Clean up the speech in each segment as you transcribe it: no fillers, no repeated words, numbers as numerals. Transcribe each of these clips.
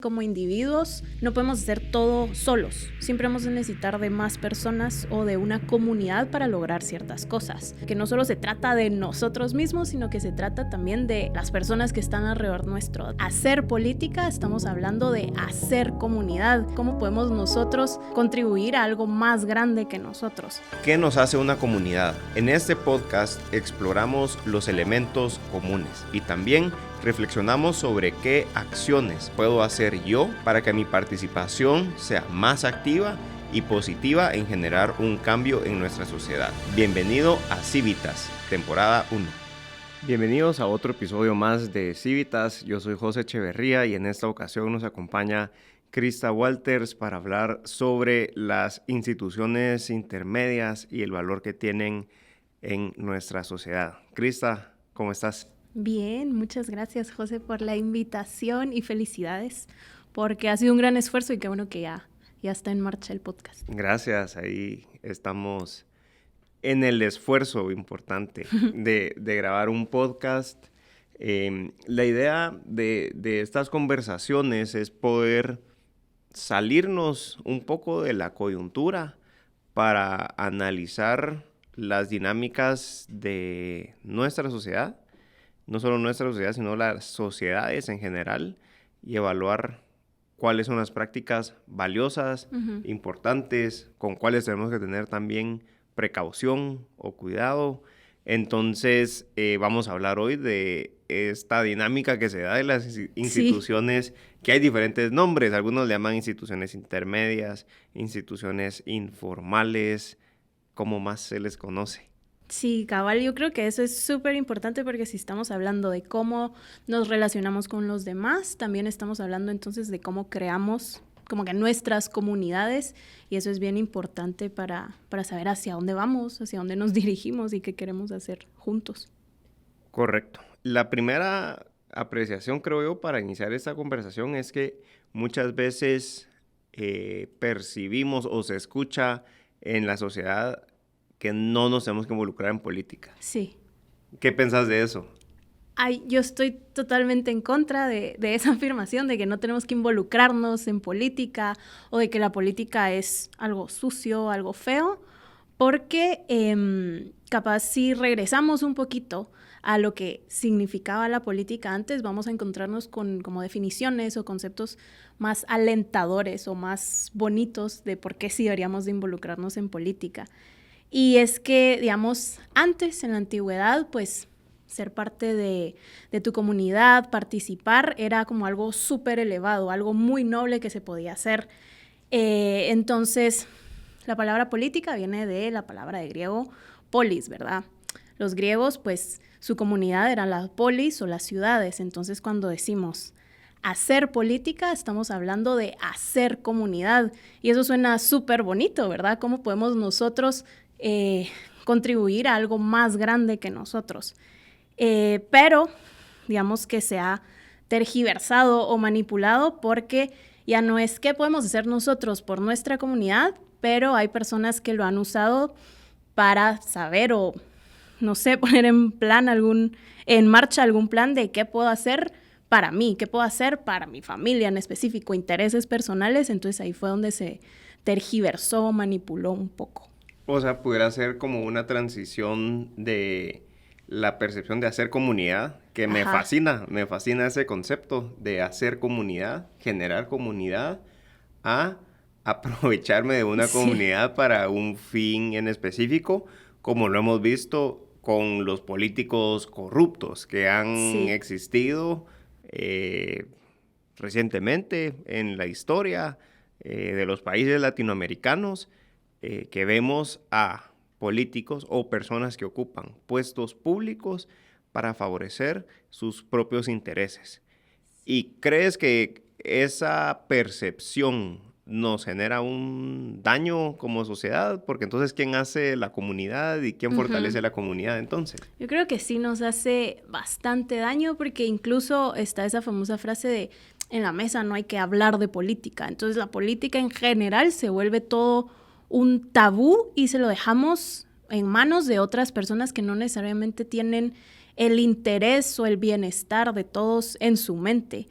Como individuos no podemos hacer todo solos, siempre vamos a necesitar de más personas o de una comunidad para lograr ciertas cosas, que no solo se trata de nosotros mismos, sino que se trata también de las personas que están alrededor nuestro. Hacer política, estamos hablando de hacer comunidad, cómo podemos nosotros contribuir a algo más grande que nosotros. ¿Qué nos hace una comunidad? En este podcast exploramos los elementos comunes y también reflexionamos sobre qué acciones puedo hacer yo para que mi participación sea más activa y positiva en generar un cambio en nuestra sociedad. Bienvenido a Civitas, temporada 1. Bienvenidos a otro episodio más de Civitas. Yo soy José Echeverría y en esta ocasión nos acompaña Krista Walters para hablar sobre las instituciones intermedias y el valor que tienen en nuestra sociedad. Krista, ¿cómo estás? Bien, muchas gracias, José, por la invitación y felicidades, porque ha sido un gran esfuerzo y qué bueno que ya está en marcha el podcast. Gracias, ahí estamos en el esfuerzo importante de grabar un podcast. La idea de estas conversaciones es poder salirnos un poco de la coyuntura para analizar las dinámicas de nuestra sociedad, no solo nuestra sociedad, sino las sociedades en general, y evaluar cuáles son las prácticas valiosas, importantes, con cuáles tenemos que tener también precaución o cuidado. Entonces, vamos a hablar hoy de esta dinámica que se da de las instituciones, que hay diferentes nombres. Algunos le llaman instituciones intermedias, instituciones informales, ¿cómo más se les conoce? Sí, cabal, yo creo que eso es súper importante porque si estamos hablando de cómo nos relacionamos con los demás, también estamos hablando entonces de cómo creamos como que nuestras comunidades, y eso es bien importante para saber hacia dónde vamos, hacia dónde nos dirigimos y qué queremos hacer juntos. Correcto. La primera apreciación, creo yo, para iniciar esta conversación es que muchas veces percibimos o se escucha en la sociedad que no nos tenemos que involucrar en política. Sí. ¿Qué piensas de eso? Ay, yo estoy totalmente en contra de esa afirmación de que no tenemos que involucrarnos en política o de que la política es algo sucio, algo feo, porque capaz si regresamos un poquito a lo que significaba la política antes, vamos a encontrarnos con como definiciones o conceptos más alentadores o más bonitos de por qué sí deberíamos de involucrarnos en política. Y es que, digamos, antes, en la antigüedad, pues ser parte de tu comunidad, participar, era como algo súper elevado, algo muy noble que se podía hacer. Entonces, la palabra política viene de la palabra de griego polis, ¿verdad? Los griegos, pues, su comunidad eran las polis o las ciudades. Entonces, cuando decimos hacer política, estamos hablando de hacer comunidad. Y eso suena súper bonito, ¿verdad? ¿Cómo podemos nosotros contribuir a algo más grande que nosotros? Pero digamos que se ha tergiversado o manipulado porque ya no es qué podemos hacer nosotros por nuestra comunidad, pero hay personas que lo han usado para saber o, no sé, poner en marcha algún plan de qué puedo hacer para mí, qué puedo hacer para mi familia en específico, intereses personales. Entonces ahí fue donde se tergiversó, manipuló un poco. O sea, pudiera ser como una transición de la percepción de hacer comunidad, que me fascina ese concepto de hacer comunidad, generar comunidad, a aprovecharme de una comunidad para un fin en específico, como lo hemos visto con los políticos corruptos que han existido recientemente en la historia de los países latinoamericanos, que vemos a políticos o personas que ocupan puestos públicos para favorecer sus propios intereses. ¿Y crees que esa percepción nos genera un daño como sociedad? Porque entonces, ¿quién hace la comunidad y quién fortalece la comunidad entonces? Yo creo que sí nos hace bastante daño porque incluso está esa famosa frase de en la mesa no hay que hablar de política. Entonces la política en general se vuelve todo un tabú y se lo dejamos en manos de otras personas que no necesariamente tienen el interés o el bienestar de todos en su mente.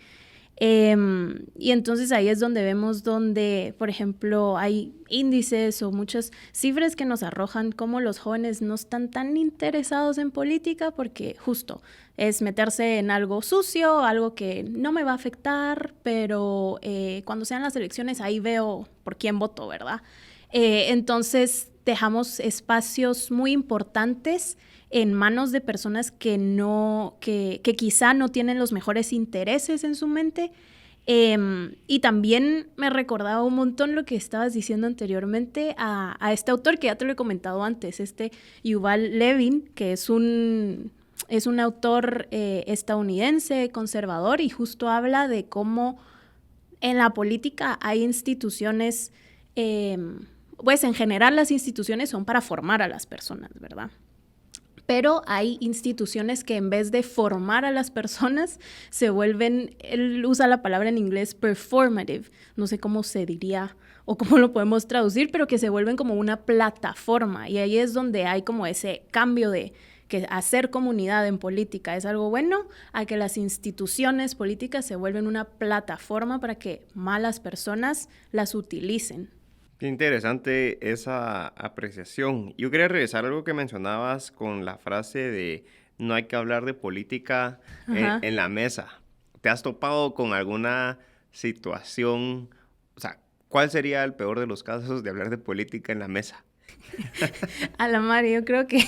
Y entonces ahí es donde vemos donde, por ejemplo, hay índices o muchas cifras que nos arrojan cómo los jóvenes no están tan interesados en política porque justo es meterse en algo sucio, algo que no me va a afectar, pero cuando sean las elecciones ahí veo por quién voto, ¿verdad? Entonces dejamos espacios muy importantes en manos de personas que quizá no tienen los mejores intereses en su mente. Y también me recordaba un montón lo que estabas diciendo anteriormente a este autor que ya te lo he comentado antes, Yuval Levin, que es un autor estadounidense, conservador, y justo habla de cómo en la política hay instituciones, pues en general las instituciones son para formar a las personas, ¿verdad? Pero hay instituciones que en vez de formar a las personas se vuelven, él usa la palabra en inglés performative, no sé cómo se diría o cómo lo podemos traducir, pero que se vuelven como una plataforma, y ahí es donde hay como ese cambio de que hacer comunidad en política es algo bueno, a que las instituciones políticas se vuelven una plataforma para que malas personas las utilicen. Qué interesante esa apreciación. Yo quería regresar a algo que mencionabas con la frase de no hay que hablar de política en la mesa. ¿Te has topado con alguna situación? O sea, ¿cuál sería el peor de los casos de hablar de política en la mesa? A la madre, yo creo que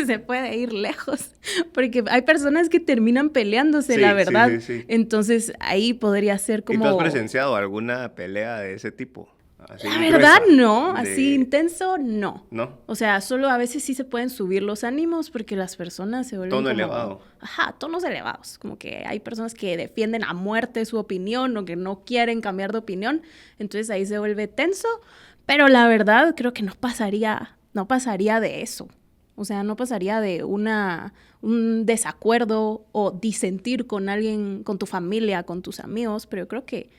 se puede ir lejos, porque hay personas que terminan peleándose, la verdad. Sí. Entonces, ahí podría ser como... ¿Y tú has presenciado alguna pelea de ese tipo? Así La verdad, gruesa, no. Así intenso, no. ¿no? O sea, solo a veces sí se pueden subir los ánimos porque las personas se vuelven Tono como... elevado. Ajá, tonos elevados. Como que hay personas que defienden a muerte su opinión o que no quieren cambiar de opinión. Entonces ahí se vuelve tenso. Pero la verdad, creo que no pasaría de eso. O sea, no pasaría de un desacuerdo o disentir con alguien, con tu familia, con tus amigos. Pero yo creo que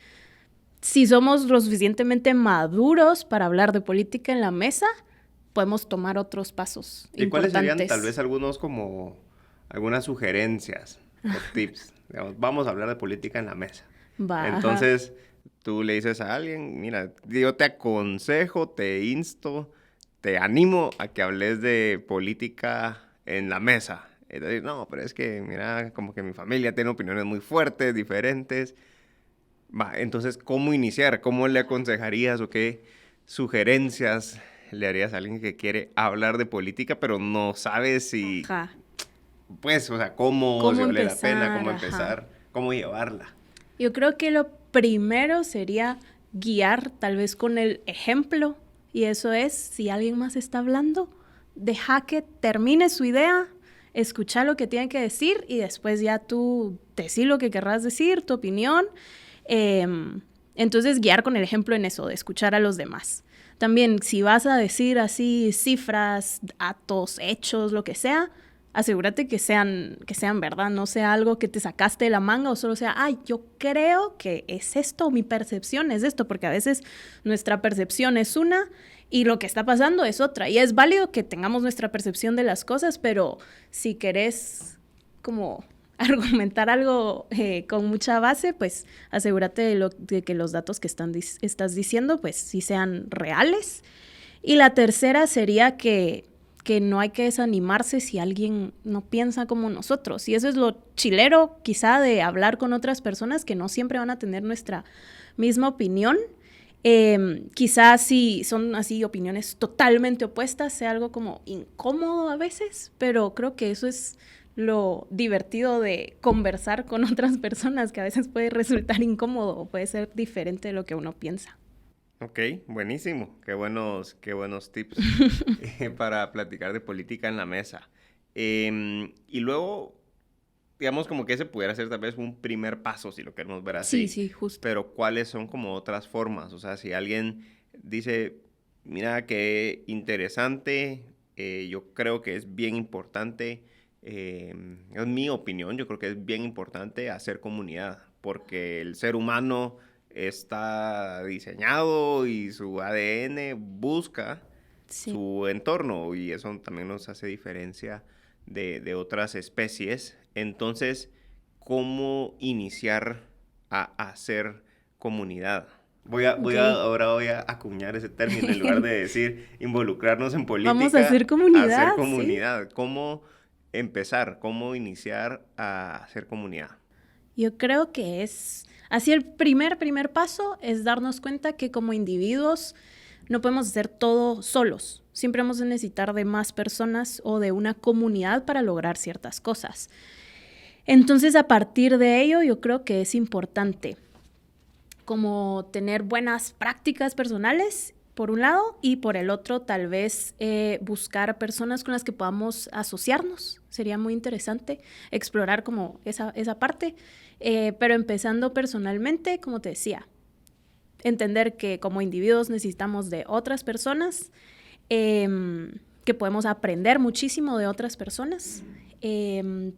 si somos lo suficientemente maduros para hablar de política en la mesa, podemos tomar otros pasos ¿Y importantes. cuáles serían tal vez algunas sugerencias o tips? Digamos, vamos a hablar de política en la mesa. Entonces, tú le dices a alguien, mira, yo te aconsejo, te insto, te animo a que hables de política en la mesa. Entonces, no, pero es que, mira, como que mi familia tiene opiniones muy fuertes, diferentes. Entonces, ¿cómo iniciar? ¿Cómo le aconsejarías o qué sugerencias le harías a alguien que quiere hablar de política, pero no sabe si, pues, o sea, cómo se vale la pena, cómo empezar, cómo llevarla? Yo creo que lo primero sería guiar tal vez con el ejemplo, y eso es, si alguien más está hablando, deja que termine su idea, escucha lo que tiene que decir y después ya tú decís lo que querrás decir, tu opinión. Entonces guiar con el ejemplo en eso, de escuchar a los demás. También si vas a decir así cifras, datos, hechos, lo que sea, asegúrate que sean verdad, no sea algo que te sacaste de la manga o solo sea, yo creo que es esto, mi percepción es esto, porque a veces nuestra percepción es una y lo que está pasando es otra. Y es válido que tengamos nuestra percepción de las cosas, pero si querés como argumentar algo con mucha base, pues asegúrate de que los datos que estás diciendo pues sí sean reales. Y la tercera sería que no hay que desanimarse si alguien no piensa como nosotros. Y eso es lo chilero quizá de hablar con otras personas que no siempre van a tener nuestra misma opinión. Quizás si son así opiniones totalmente opuestas, sea algo como incómodo a veces, pero creo que eso es lo divertido de conversar con otras personas, que a veces puede resultar incómodo o puede ser diferente de lo que uno piensa. Ok, buenísimo. Qué buenos tips para platicar de política en la mesa. Y luego, digamos como que ese pudiera ser tal vez un primer paso, si lo queremos ver así. Sí, justo. Pero ¿cuáles son como otras formas? O sea, si alguien dice, mira qué interesante, yo creo que es bien importante, es mi opinión, yo creo que es bien importante hacer comunidad, porque el ser humano está diseñado y su ADN busca su entorno, y eso también nos hace diferencia de otras especies. Entonces, ¿cómo iniciar a hacer comunidad. Ahora voy a acuñar ese término en lugar de decir involucrarnos en política. Vamos a hacer comunidad. A hacer comunidad. ¿Sí? ¿Cómo empezar? ¿Cómo iniciar a hacer comunidad? Yo creo que es así el primer paso es darnos cuenta que como individuos no podemos hacer todo solos. Siempre vamos a necesitar de más personas o de una comunidad para lograr ciertas cosas. Entonces, a partir de ello, yo creo que es importante como tener buenas prácticas personales, por un lado, y por el otro, tal vez buscar personas con las que podamos asociarnos. Sería muy interesante explorar como esa parte, pero empezando personalmente, como te decía, entender que como individuos necesitamos de otras personas, que podemos aprender muchísimo de otras personas.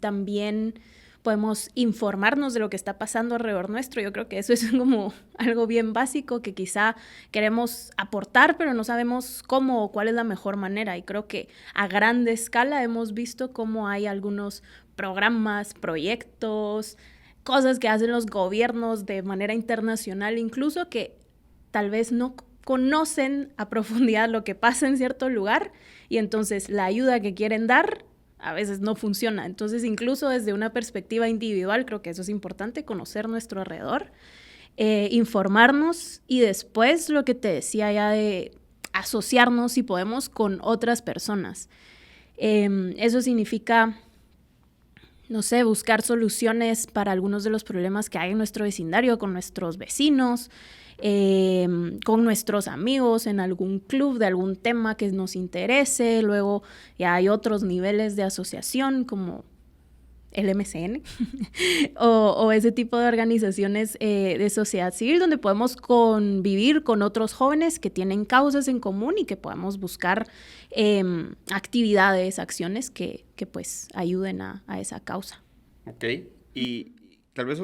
También podemos informarnos de lo que está pasando alrededor nuestro. Yo creo que eso es como algo bien básico que quizá queremos aportar, pero no sabemos cómo o cuál es la mejor manera. Y creo que a grande escala hemos visto cómo hay algunos programas, proyectos, cosas que hacen los gobiernos de manera internacional, incluso que tal vez no conocen a profundidad lo que pasa en cierto lugar y entonces la ayuda que quieren dar a veces no funciona. Entonces, incluso desde una perspectiva individual, creo que eso es importante, conocer nuestro alrededor, informarnos y después lo que te decía ya de asociarnos si podemos con otras personas. Eso significa, no sé, buscar soluciones para algunos de los problemas que hay en nuestro vecindario, con nuestros vecinos, con nuestros amigos en algún club de algún tema que nos interese. Luego ya hay otros niveles de asociación como el MCN o ese tipo de organizaciones de sociedad civil donde podemos convivir con otros jóvenes que tienen causas en común y que podamos buscar actividades, acciones que pues ayuden a esa causa. Ok, y tal vez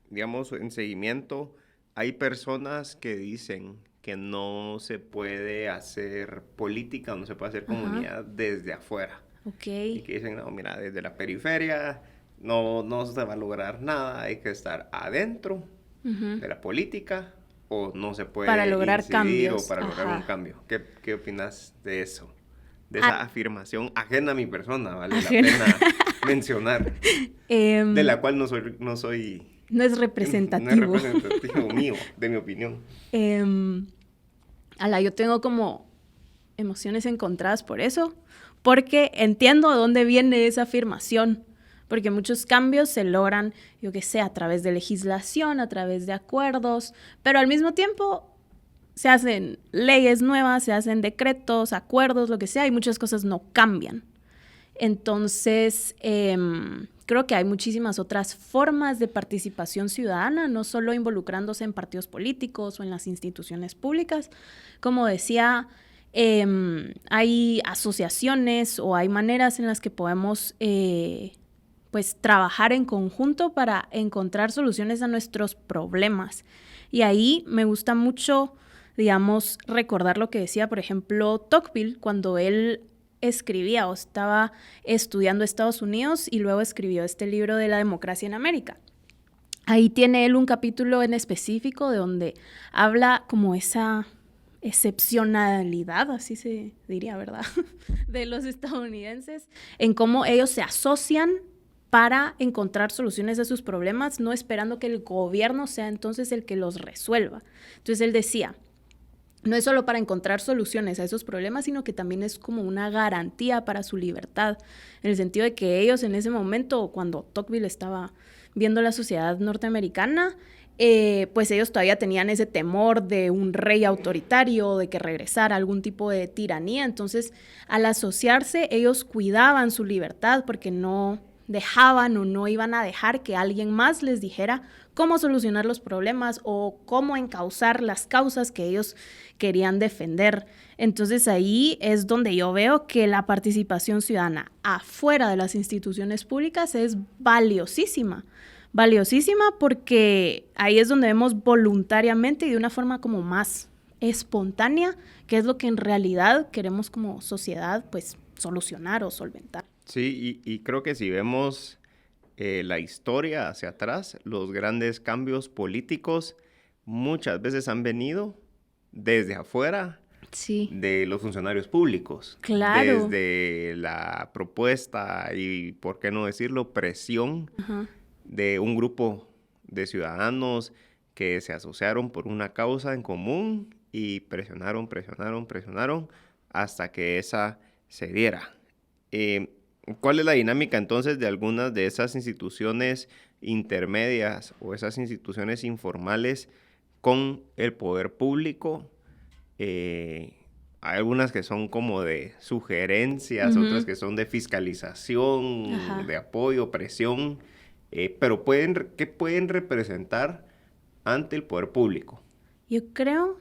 digamos, en seguimiento, hay personas que dicen que no se puede hacer política, no se puede hacer comunidad desde afuera. Okay. Y que dicen, no, mira, desde la periferia no se va a lograr nada, hay que estar adentro de la política o no se puede para lograr cambios. O para lograr un cambio. ¿Qué opinas de eso? De esa afirmación ajena a mi persona, vale la pena mencionar, de la cual no soy... No es representativo. No es representativo mío, de mi opinión. Yo tengo como emociones encontradas por eso, porque entiendo de dónde viene esa afirmación, porque muchos cambios se logran, yo qué sé, a través de legislación, a través de acuerdos, pero al mismo tiempo se hacen leyes nuevas, se hacen decretos, acuerdos, lo que sea, y muchas cosas no cambian. Entonces, creo que hay muchísimas otras formas de participación ciudadana, no solo involucrándose en partidos políticos o en las instituciones públicas. Como decía, hay asociaciones o hay maneras en las que podemos pues trabajar en conjunto para encontrar soluciones a nuestros problemas. Y ahí me gusta mucho, digamos, recordar lo que decía, por ejemplo, Tocqueville, cuando él escribía o estaba estudiando Estados Unidos y luego escribió este libro de la democracia en América. Ahí tiene él un capítulo en específico de donde habla como esa excepcionalidad, así se diría, ¿verdad?, de los estadounidenses, en cómo ellos se asocian para encontrar soluciones a sus problemas, no esperando que el gobierno sea entonces el que los resuelva. Entonces él decía, no es solo para encontrar soluciones a esos problemas, sino que también es como una garantía para su libertad, en el sentido de que ellos en ese momento, cuando Tocqueville estaba viendo la sociedad norteamericana, pues ellos todavía tenían ese temor de un rey autoritario, de que regresara algún tipo de tiranía. Entonces, al asociarse, ellos cuidaban su libertad porque no dejaban o no iban a dejar que alguien más les dijera cómo solucionar los problemas o cómo encauzar las causas que ellos querían defender. Entonces ahí es donde yo veo que la participación ciudadana afuera de las instituciones públicas es valiosísima porque ahí es donde vemos voluntariamente y de una forma como más espontánea qué es lo que en realidad queremos como sociedad pues solucionar o solventar. Sí, y creo que si vemos la historia hacia atrás, los grandes cambios políticos muchas veces han venido desde afuera Sí, de los funcionarios públicos. claro. Desde la propuesta y, por qué no decirlo, presión Ajá. de un grupo de ciudadanos que se asociaron por una causa en común y presionaron hasta que esa se diera. ¿Cuál es la dinámica entonces de algunas de esas instituciones intermedias o esas instituciones informales con el poder público? Hay algunas que son como de sugerencias, otras que son de fiscalización, Ajá. de apoyo, presión, pero ¿qué pueden representar ante el poder público? Yo creo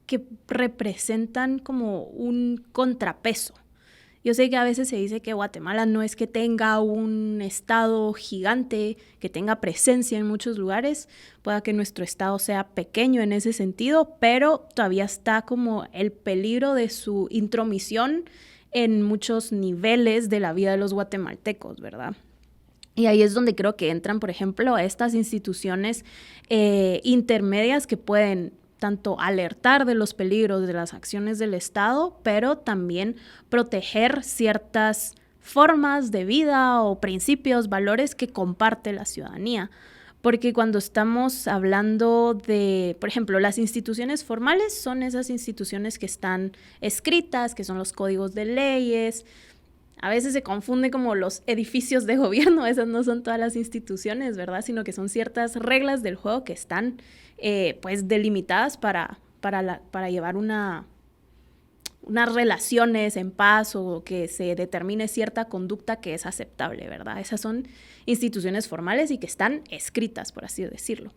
que representan como un contrapeso. Yo sé que a veces se dice que Guatemala no es que tenga un estado gigante, que tenga presencia en muchos lugares, pueda que nuestro estado sea pequeño en ese sentido, pero todavía está como el peligro de su intromisión en muchos niveles de la vida de los guatemaltecos, ¿verdad? Y ahí es donde creo que entran, por ejemplo, estas instituciones intermedias que pueden tanto alertar de los peligros de las acciones del Estado, pero también proteger ciertas formas de vida o principios, valores que comparte la ciudadanía. Porque cuando estamos hablando de, por ejemplo, las instituciones formales son esas instituciones que están escritas, que son los códigos de leyes. A veces se confunde como los edificios de gobierno, esas no son todas las instituciones, ¿verdad? Sino que son ciertas reglas del juego que están pues delimitadas para llevar unas relaciones en paz o que se determine cierta conducta que es aceptable, ¿verdad? Esas son instituciones formales y que están escritas, por así decirlo.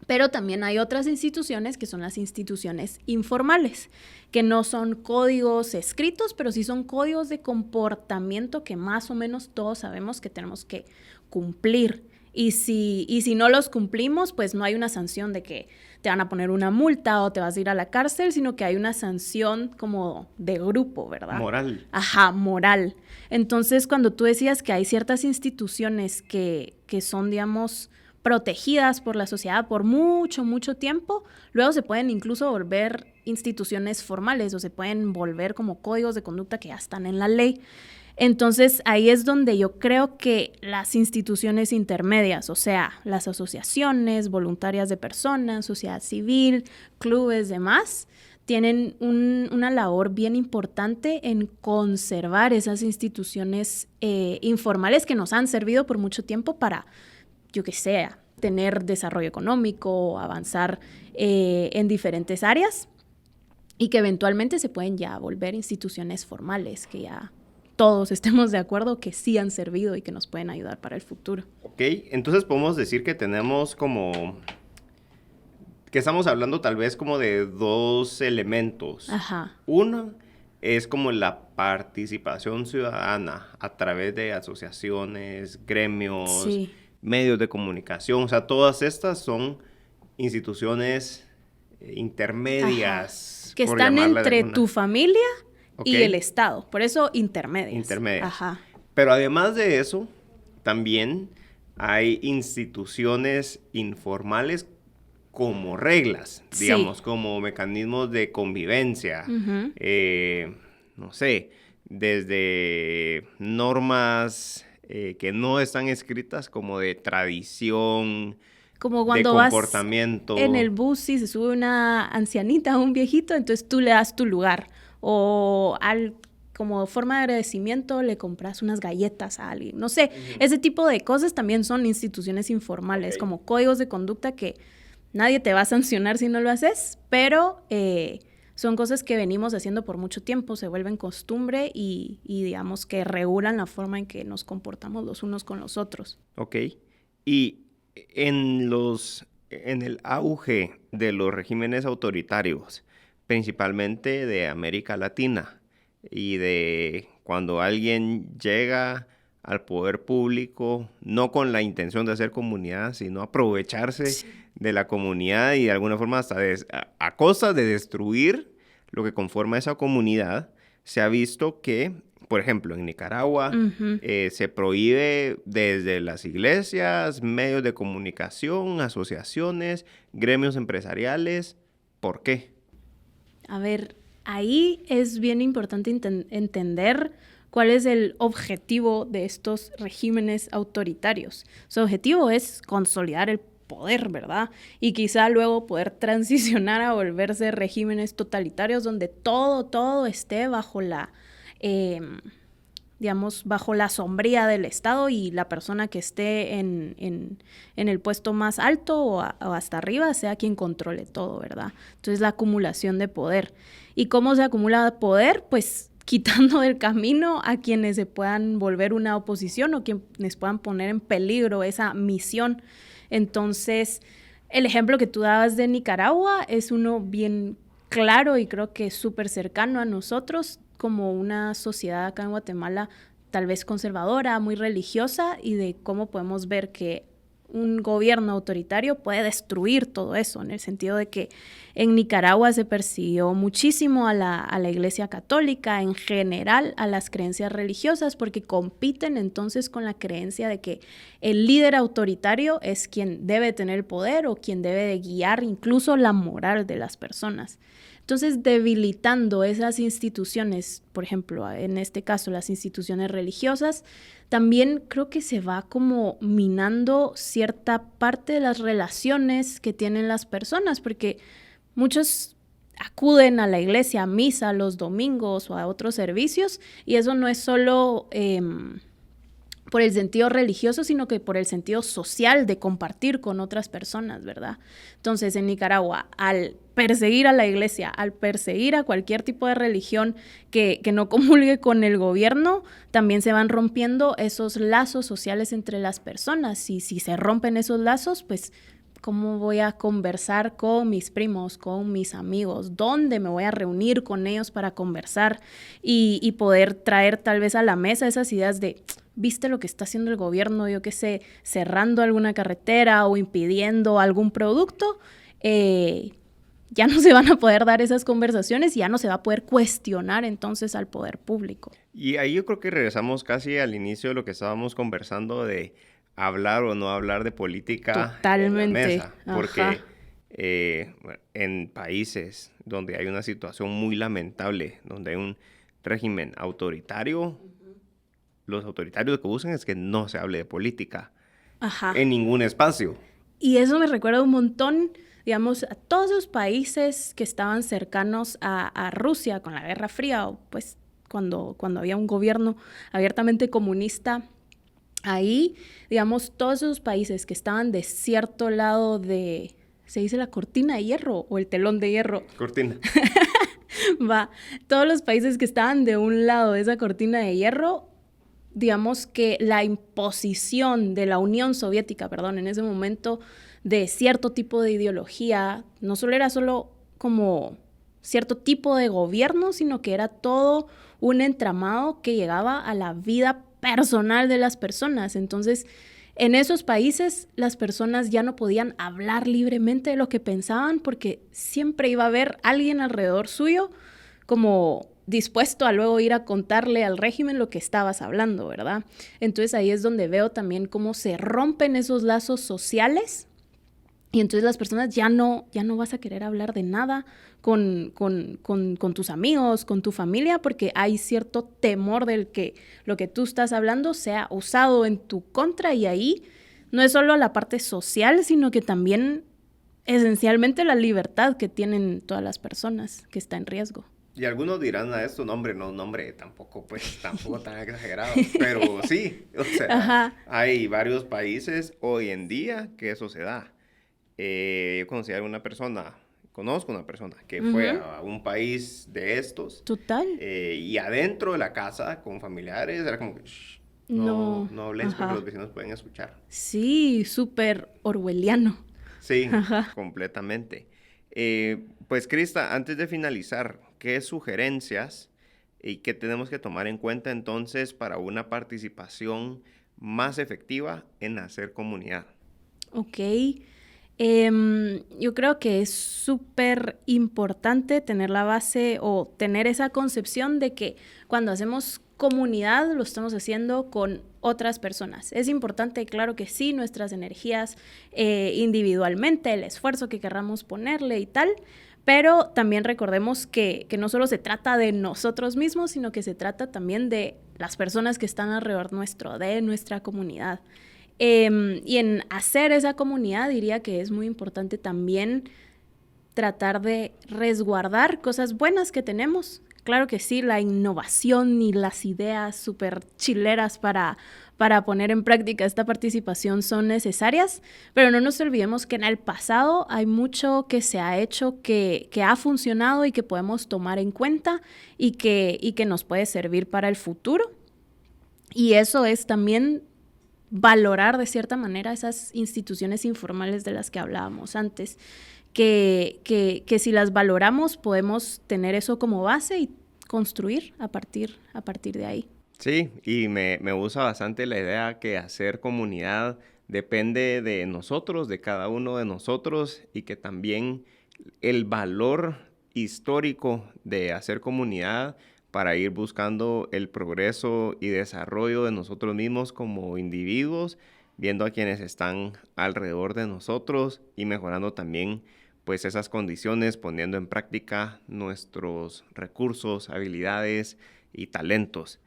Pero también hay otras instituciones que son las instituciones informales, que no son códigos escritos, pero sí son códigos de comportamiento que más o menos todos sabemos que tenemos que cumplir. Y si no los cumplimos, pues no hay una sanción de que te van a poner una multa o te vas a ir a la cárcel, sino que hay una sanción como de grupo, ¿verdad? Moral. Ajá, moral. Entonces, cuando tú decías que hay ciertas instituciones que son, digamos, protegidas por la sociedad por mucho, mucho tiempo, luego se pueden incluso volver instituciones formales o se pueden volver como códigos de conducta que ya están en la ley. Entonces, ahí es donde yo creo que las instituciones intermedias, o sea, las asociaciones voluntarias de personas, sociedad civil, clubes, demás, tienen una labor bien importante en conservar esas instituciones informales que nos han servido por mucho tiempo para, yo que sé, tener desarrollo económico, avanzar en diferentes áreas y que eventualmente se pueden ya volver instituciones formales, que ya todos estemos de acuerdo que sí han servido y que nos pueden ayudar para el futuro. Ok, entonces podemos decir que tenemos como... que estamos hablando tal vez como de dos elementos. Ajá. Uno es como la participación ciudadana a través de asociaciones, gremios, Sí. medios de comunicación. O sea, todas estas son instituciones intermedias. Ajá. Que por están llamarla de entre alguna- tu familia y Ok. el Estado. Por eso intermedias. Intermedias. Ajá. Pero además de eso, también hay instituciones informales como reglas, Sí. digamos, como mecanismos de convivencia. Ujú. No sé, desde normas que no están escritas como de tradición, Como de cuando vas comportamiento. en el bus y se sube una ancianita o un viejito, entonces tú le das tu lugar. O como forma de agradecimiento le compras unas galletas a alguien. No sé, ese tipo de cosas también son instituciones informales, Ok. como códigos de conducta que nadie te va a sancionar si no lo haces, pero son cosas que venimos haciendo por mucho tiempo, se vuelven costumbre y digamos que regulan la forma en que nos comportamos los unos con los otros. Ok. Y en el auge de los regímenes autoritarios, principalmente de América Latina, y de cuando alguien llega al poder público, no con la intención de hacer comunidad, sino aprovecharse de la comunidad y de alguna forma hasta a costa de destruir lo que conforma esa comunidad, se ha visto que Por ejemplo, en Nicaragua se prohíbe desde las iglesias, medios de comunicación, asociaciones, gremios empresariales. ¿Por qué? A ver, ahí es bien importante entender cuál es el objetivo de estos regímenes autoritarios. Su objetivo es consolidar el poder, ¿verdad? Y quizá luego poder transicionar a volverse regímenes totalitarios donde todo esté bajo bajo la sombría del Estado y la persona que esté en el puesto más alto o hasta arriba sea quien controle todo, ¿verdad? Entonces la acumulación de poder. ¿Y cómo se acumula poder? Pues quitando del camino a quienes se puedan volver una oposición o quienes puedan poner en peligro esa misión. Entonces, el ejemplo que tú dabas de Nicaragua es uno bien claro y creo que súper cercano a nosotros como una sociedad acá en Guatemala tal vez conservadora, muy religiosa, y de cómo podemos ver que un gobierno autoritario puede destruir todo eso, en el sentido de que en Nicaragua se persiguió muchísimo a la Iglesia Católica, en general a las creencias religiosas, porque compiten entonces con la creencia de que el líder autoritario es quien debe tener el poder o quien debe de guiar incluso la moral de las personas. Entonces, debilitando esas instituciones, por ejemplo, en este caso las instituciones religiosas, también creo que se va como minando cierta parte de las relaciones que tienen las personas, porque muchos acuden a la iglesia, a misa los domingos o a otros servicios, y eso no es solo por el sentido religioso, sino que por el sentido social de compartir con otras personas, ¿verdad? Entonces, en Nicaragua, al perseguir a la iglesia, al perseguir a cualquier tipo de religión que no comulgue con el gobierno, también se van rompiendo esos lazos sociales entre las personas. Y si se rompen esos lazos, pues, ¿cómo voy a conversar con mis primos, con mis amigos? ¿Dónde me voy a reunir con ellos para conversar y poder traer tal vez a la mesa esas ideas de, ¿viste lo que está haciendo el gobierno? Yo qué sé, cerrando alguna carretera o impidiendo algún producto. Ya no se van a poder dar esas conversaciones y ya no se va a poder cuestionar entonces al poder público. Y ahí yo creo que regresamos casi al inicio de lo que estábamos conversando de hablar o no hablar de política. Totalmente. En la mesa, porque en países donde hay una situación muy lamentable, donde hay un régimen autoritario, los autoritarios lo que buscan es que no se hable de política en ningún espacio. Y eso me recuerda un montón, digamos, a todos esos países que estaban cercanos a Rusia con la Guerra Fría, o pues cuando había un gobierno abiertamente comunista. Ahí, digamos, todos esos países que estaban de cierto lado de, ¿se dice la cortina de hierro o el telón de hierro? Cortina. Todos los países que estaban de un lado de esa cortina de hierro, digamos que la imposición de la Unión Soviética, en ese momento, de cierto tipo de ideología, no solo era solo como cierto tipo de gobierno, sino que era todo un entramado que llegaba a la vida personal de las personas. Entonces, en esos países, las personas ya no podían hablar libremente de lo que pensaban porque siempre iba a haber alguien alrededor suyo como dispuesto a luego ir a contarle al régimen lo que estabas hablando, ¿verdad? Entonces ahí es donde veo también cómo se rompen esos lazos sociales y entonces las personas ya no vas a querer hablar de nada con tus amigos, con tu familia, porque hay cierto temor del que lo que tú estás hablando sea usado en tu contra, y ahí no es solo la parte social, sino que también esencialmente la libertad que tienen todas las personas que está en riesgo. Y algunos dirán a esto, nombre tampoco tan exagerado, pero sí, o sea, hay varios países hoy en día que eso se da. Yo conozco una persona que fue a un país de estos. Total. Y adentro de la casa, con familiares, era como que, no hables porque los vecinos pueden escuchar. Sí, súper orwelliano. Sí, completamente. Pues, Crista, antes de finalizar, ¿qué sugerencias y qué tenemos que tomar en cuenta entonces para una participación más efectiva en hacer comunidad? Ok. Yo creo que es súper importante tener la base o tener esa concepción de que cuando hacemos comunidad lo estamos haciendo con otras personas. Es importante, claro que sí, nuestras energías individualmente, el esfuerzo que querramos ponerle y tal, pero también recordemos que no solo se trata de nosotros mismos, sino que se trata también de las personas que están alrededor nuestro, de nuestra comunidad. Y en hacer esa comunidad diría que es muy importante también tratar de resguardar cosas buenas que tenemos. Claro que sí, la innovación y las ideas súper chileras para poner en práctica esta participación son necesarias, pero no nos olvidemos que en el pasado hay mucho que se ha hecho que ha funcionado y que podemos tomar en cuenta y que nos puede servir para el futuro. Y eso es también valorar de cierta manera esas instituciones informales de las que hablábamos antes. Que si las valoramos podemos tener eso como base y construir a partir de ahí. Sí, y me gusta bastante la idea que hacer comunidad depende de nosotros, de cada uno de nosotros, y que también el valor histórico de hacer comunidad para ir buscando el progreso y desarrollo de nosotros mismos como individuos, viendo a quienes están alrededor de nosotros y mejorando también pues esas condiciones, poniendo en práctica nuestros recursos, habilidades y talentos.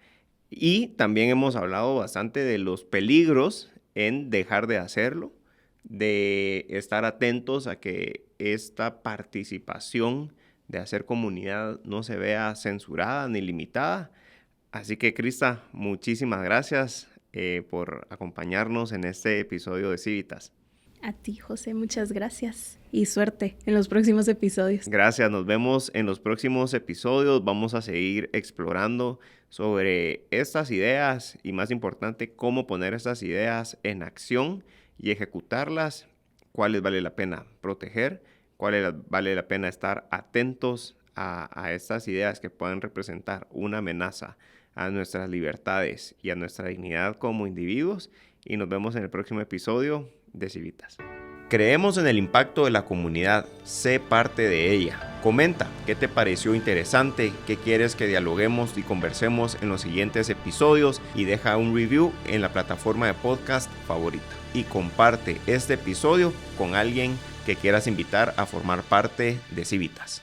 Y también hemos hablado bastante de los peligros en dejar de hacerlo, de estar atentos a que esta participación de hacer comunidad no se vea censurada ni limitada. Así que, Krista, muchísimas gracias por acompañarnos en este episodio de Civitas. A ti, José, muchas gracias y suerte en los próximos episodios. Gracias, nos vemos en los próximos episodios. Vamos a seguir explorando sobre estas ideas y, más importante, cómo poner estas ideas en acción y ejecutarlas, cuáles vale la pena proteger, cuáles vale la pena estar atentos a estas ideas que pueden representar una amenaza a nuestras libertades y a nuestra dignidad como individuos. Y nos vemos en el próximo episodio de Civitas. Creemos en el impacto de la comunidad, sé parte de ella. Comenta qué te pareció interesante, qué quieres que dialoguemos y conversemos en los siguientes episodios, y deja un review en la plataforma de podcast favorita. Y comparte este episodio con alguien que quieras invitar a formar parte de Civitas.